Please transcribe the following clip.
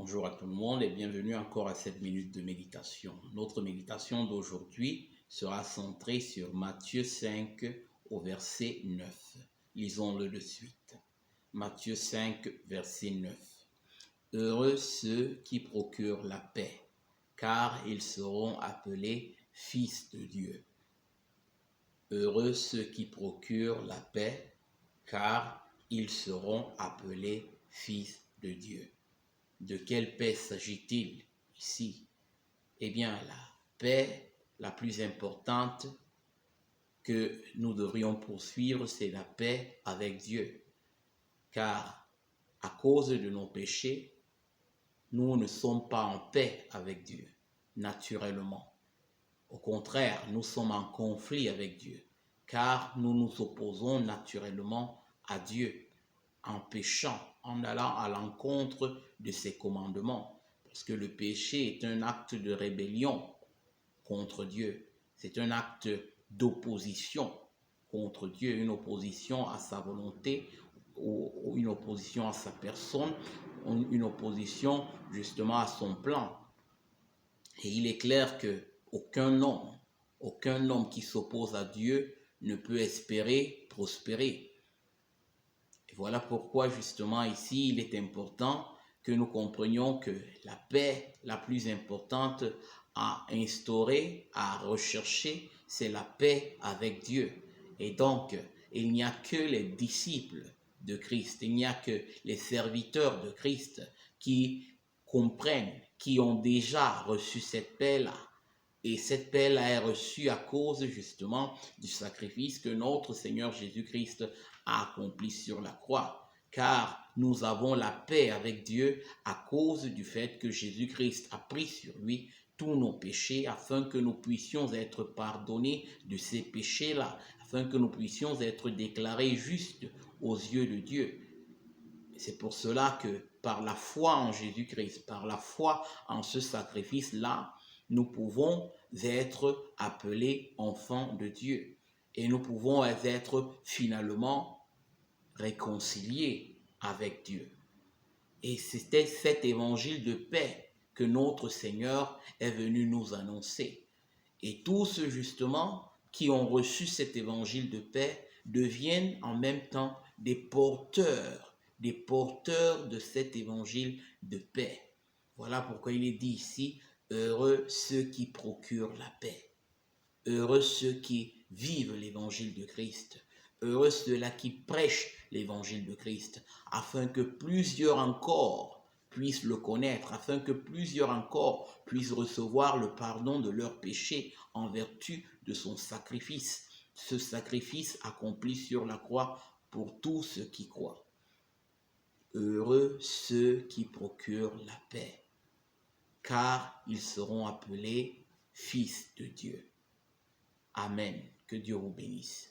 Bonjour à tout le monde et bienvenue encore à cette minute de méditation. Notre méditation d'aujourd'hui sera centrée sur Matthieu 5 au verset 9. Lisons-le de suite. Matthieu 5, verset 9. Heureux ceux qui procurent la paix, car ils seront appelés fils de Dieu. Heureux ceux qui procurent la paix, car ils seront appelés fils de Dieu. De quelle paix s'agit-il ici? Eh bien, la paix la plus importante que nous devrions poursuivre, c'est la paix avec Dieu. Car à cause de nos péchés, nous ne sommes pas en paix avec Dieu, naturellement. Au contraire, nous sommes en conflit avec Dieu, car nous nous opposons naturellement à Dieu en péchant, en allant à l'encontre de ses commandements. Parce que le péché est un acte de rébellion contre Dieu. C'est un acte d'opposition contre Dieu, une opposition à sa volonté, ou une opposition à sa personne, une opposition justement à son plan. Et il est clair que aucun homme qui s'oppose à Dieu ne peut espérer prospérer. Et voilà pourquoi justement ici, il est important que nous comprenions que la paix la plus importante à instaurer, à rechercher, c'est la paix avec Dieu. Et donc, il n'y a que les disciples de Christ, il n'y a que les serviteurs de Christ qui comprennent, qui ont déjà reçu cette paix-là. Et cette paix-là est reçue à cause justement du sacrifice que notre Seigneur Jésus-Christ a accompli sur la croix. Car nous avons la paix avec Dieu à cause du fait que Jésus-Christ a pris sur lui tous nos péchés afin que nous puissions être pardonnés de ces péchés-là, afin que nous puissions être déclarés justes aux yeux de Dieu. C'est pour cela que par la foi en Jésus-Christ, par la foi en ce sacrifice-là, nous pouvons être appelés enfants de Dieu. Et nous pouvons être finalement réconciliés avec Dieu. Et c'était cet évangile de paix que notre Seigneur est venu nous annoncer. Et tous justement qui ont reçu cet évangile de paix deviennent en même temps des porteurs de cet évangile de paix. Voilà pourquoi il est dit ici, heureux ceux qui procurent la paix, heureux ceux qui vivent l'évangile de Christ, heureux ceux-là qui prêchent l'évangile de Christ, afin que plusieurs encore puissent le connaître, afin que plusieurs encore puissent recevoir le pardon de leurs péchés en vertu de son sacrifice, ce sacrifice accompli sur la croix pour tous ceux qui croient. Heureux ceux qui procurent la paix, car ils seront appelés fils de Dieu. Amen. Que Dieu vous bénisse.